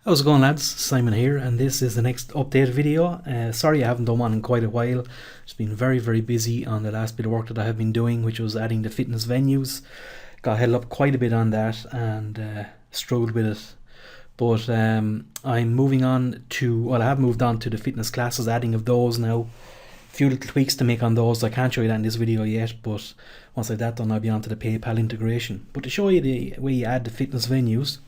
How's it going, lads? Simon here, and this is the next update video. Sorry I haven't done one in quite a while. Just been very busy on the last bit of work that I have been doing, which was adding the fitness venues. Got held up quite a bit on that and struggled with it. But I'm moving on to, well, I have moved on to the fitness classes, adding of those now. A few little tweaks to make on those. I can't show you that in this video yet, but once I've that done, I'll be on to the PayPal integration. But to show you the way you add the fitness venues,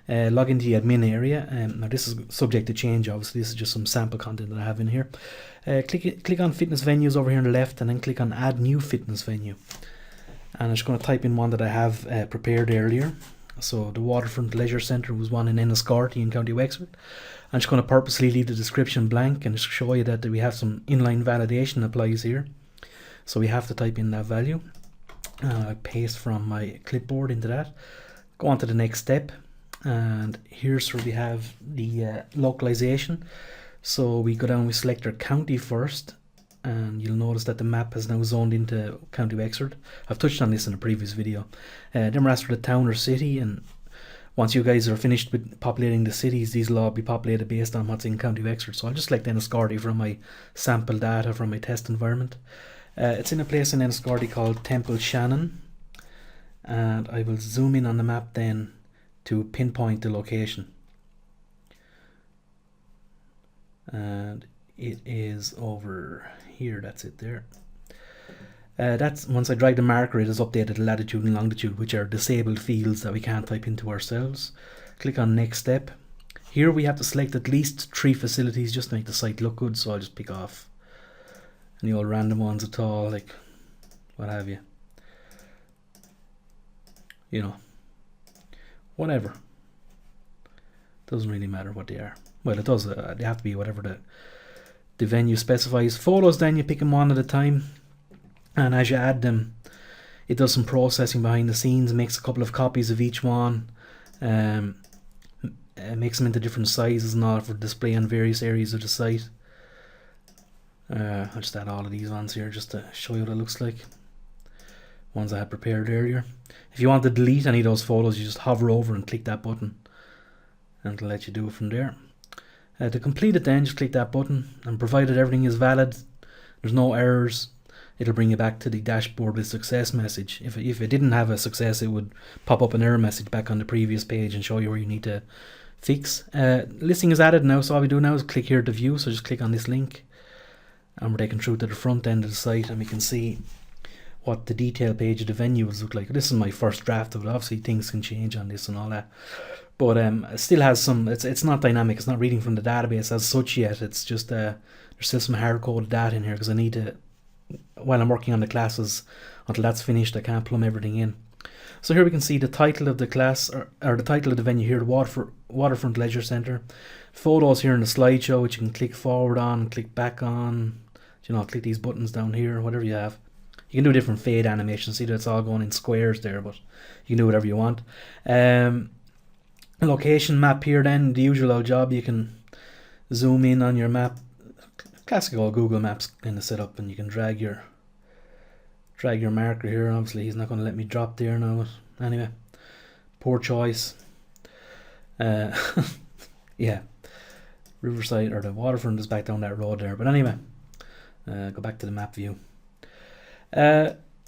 log into the admin area. Now this is subject to change, obviously. This is just some sample content that I have in here. Click on fitness venues over here on the left, and then click on add new fitness venue. And I'm just going to type in one that I have prepared earlier. So the Waterfront Leisure Centre was one in Enniscorthy in County Wexford. I'm just going to purposely leave the description blank and just show you that we have some inline validation applies here. So we have to type in that value. I paste from my clipboard into that. Go on to the next step. And here's where we have the localization. So we go down, we select our county first, and you'll notice that the map has now zoned into County Wexford. I've touched on this in a previous video. Then we're asked for the town or city, and once you guys are finished with populating the cities, these will all be populated based on what's in County Wexford. So I'll just select Enniscorthy from my sample data from my test environment. It's in a place in Enniscorthy called Temple Shannon, and I will zoom in on the map then to pinpoint the location, and it is over here. That's it there. That's once I drag the marker, it has updated the latitude and longitude, which are disabled fields that we can't type into ourselves. Click on next step. Here we have to select at least 3 facilities just to make the site look good, so I'll just pick off any old random ones at all, like what have you, whatever. Doesn't really matter what they are. Well, it does. They have to be whatever the venue specifies. Photos, then you pick them one at a time, and as you add them, it does some processing behind the scenes. Makes a couple of copies of each one, makes them into different sizes and all for display on various areas of the site. I'll just add all of these ones here just to show you what it looks like. Ones I had prepared earlier. If you want to delete any of those photos, you just hover over and click that button, and it'll let you do it from there. To complete it then, just click that button, and provided everything is valid, there's no errors, it'll bring you back to the dashboard with success message. If it didn't have a success, it would pop up an error message back on the previous page and show you where you need to fix. Listing is added now, so all we do now is click here to view. So just click on this link, and we're taken through to the front end of the site, and we can see what the detail page of the venue will look like. This is my first draft of it. Obviously things can change on this and all that, but it still has some, it's not dynamic, it's not reading from the database as such yet. It's just there's still some hard-coded data in here because I need to, while I'm working on the classes, until that's finished, I can't plumb everything in. So here we can see the title of the class, or the title of the venue here, the Waterfront Leisure Centre. Photos here in the slideshow, which you can click forward on, click back on, click these buttons down here, whatever you have. You can do different fade animations. See that it's all going in squares there, but you can do whatever you want. Location map here then, the usual old job. You can zoom in on your map. Classic old Google Maps kind of setup, and you can drag your marker here. Obviously he's not going to let me drop there now. Anyway, poor choice. Yeah, Riverside, or the waterfront, is back down that road there. But anyway, go back to the map view.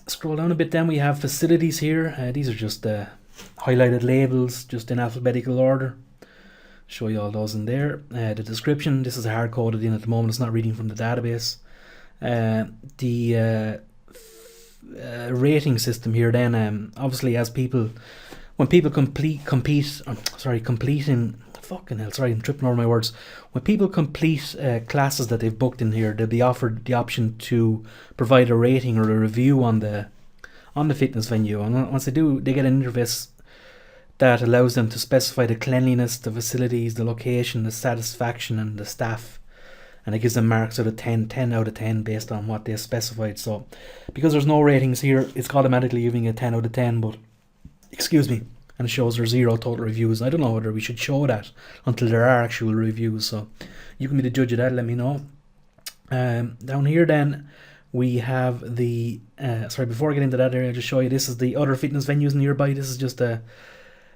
Scroll down a bit, then we have facilities here. These are just highlighted labels, just in alphabetical order. Show you all those in there. The description, this is hard coded in at the moment, it's not reading from the database. The rating system here then, obviously as people, when people complete classes that they've booked in here, they'll be offered the option to provide a rating or a review on the fitness venue, and once they do, they get an interface that allows them to specify the cleanliness, the facilities, the location, the satisfaction, and the staff, and it gives them marks out of 10 out of 10 based on what they specified. So because there's no ratings here, it's automatically giving a 10 out of 10, but and it shows there's 0 total reviews. I don't know whether we should show that until there are actual reviews, so you can be the judge of that. Let me know. Down here then we have the before I get into that area, I'll just show you, this is the other fitness venues nearby. This is just a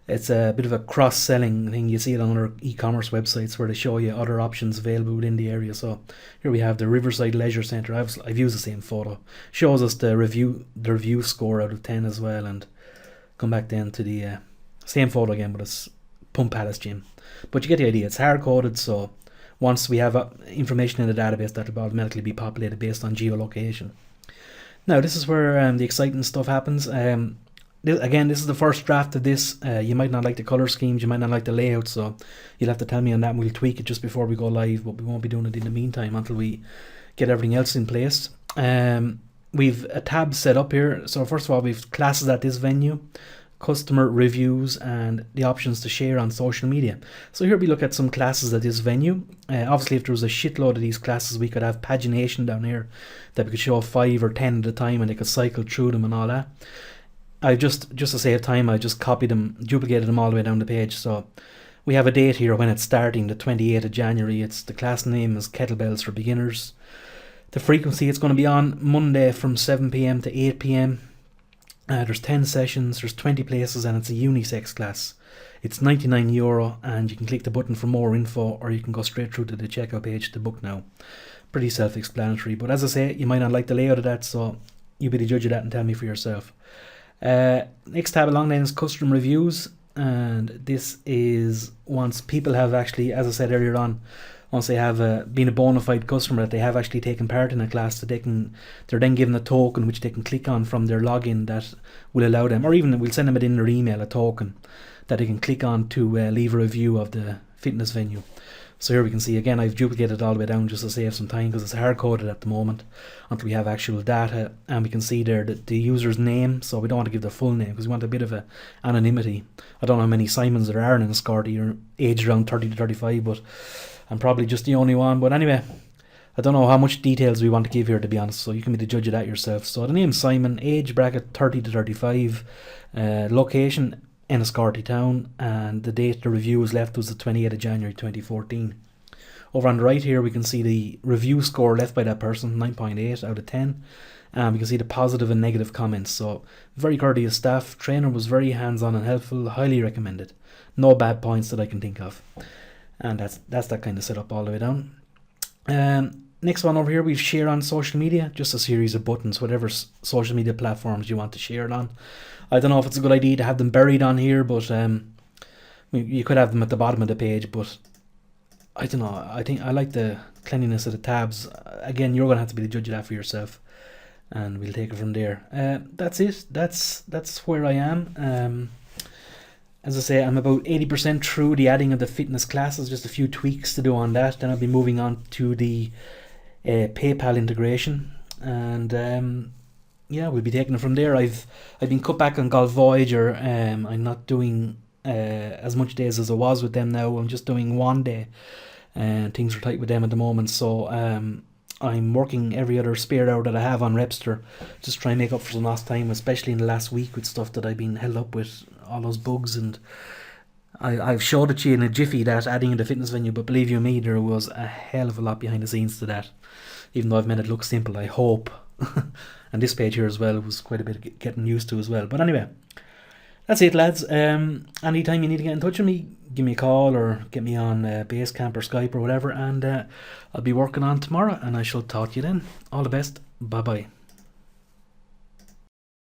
It's a bit of a cross-selling thing. You see it on other e-commerce websites where they show you other options available within the area. So here we have the Riverside Leisure Centre. I've used the same photo. Shows us the review score out of 10 as well, and come back then to the same photo again, but it's Pump Palace Gym. But you get the idea. It's hard-coded, so once we have information in the database, that will automatically be populated based on geolocation. Now, this is where the exciting stuff happens. Again, this is the first draft of this. You might not like the colour schemes, you might not like the layout, so you'll have to tell me on that and we'll tweak it just before we go live, but we won't be doing it in the meantime until we get everything else in place. We've a tab set up here. So first of all, we've classes at this venue, customer reviews, and the options to share on social media. So here we look at some classes at this venue. Obviously, if there was a shitload of these classes, we could have pagination down here that we could show 5 or 10 at a time and they could cycle through them and all that. I just to save time, I just copied them, duplicated them all the way down the page. So we have a date here when it's starting, the 28th of January. It's the class name is Kettlebells for Beginners. The frequency, it's going to be on Monday from 7 p.m. to 8 p.m. There's 10 sessions, there's 20 places, and it's a unisex class. It's €99, and you can click the button for more info, or you can go straight through to the checkout page to book now. Pretty self-explanatory, but as I say, you might not like the layout of that, so you be the judge of that and tell me for yourself. Next tab along then is custom reviews, and this is once people have actually, as I said earlier on, once they have been a bona fide customer, that they have actually taken part in a class, that they're then given a token which they can click on from their login that will allow them, or even we'll send them it in their email, a token that they can click on to leave a review of the fitness venue. So here we can see again, I've duplicated all the way down just to save some time because it's hard coded at the moment until we have actual data, and we can see there the user's name. So we don't want to give the full name because we want a bit of anonymity. I don't know how many Simons there are in Enniscorthy, or aged around 30 to 35, but I'm probably just the only one. But anyway, I don't know how much details we want to give here, to be honest, so you can be the judge of that yourself. So the name's Simon, age bracket 30 to 35, location Enniscorthy town, and the date the review was left was the 28th of January 2014. Over on the right here we can see the review score left by that person, 9.8 out of 10, and we can see the positive and negative comments. So very courteous staff, trainer was very hands-on and helpful, highly recommended, no bad points that I can think of. And that's that kind of setup all the way down. Next one over here, we've share on social media, just a series of buttons, whatever social media platforms you want to share it on. I don't know if it's a good idea to have them buried on here, but you could have them at the bottom of the page, but I don't know. I think I like the cleanliness of the tabs. Again, you're going to have to be the judge of that for yourself, and we'll take it from there. That's it. That's where I am. As I say, I'm about 80% through the adding of the fitness classes, just a few tweaks to do on that. Then I'll be moving on to the PayPal integration, and yeah, we'll be taking it from there. I've been cut back on Golf Voyager. I'm not doing as much days as I was with them now. I'm just doing one day, and things are tight with them at the moment. So I'm working every other spare hour that I have on Repster, just try and make up for some lost time, especially in the last week with stuff that I've been held up with, all those bugs. And I've showed it to you in a jiffy, that adding in the fitness venue, but believe you me, there was a hell of a lot behind the scenes to that, even though I've made it look simple, I hope. And this page here as well was quite a bit of getting used to as well. But anyway, that's it, lads. Anytime you need to get in touch with me, give me a call or get me on Basecamp or Skype or whatever, and I'll be working on tomorrow, and I shall talk to you then. All the best. Bye bye.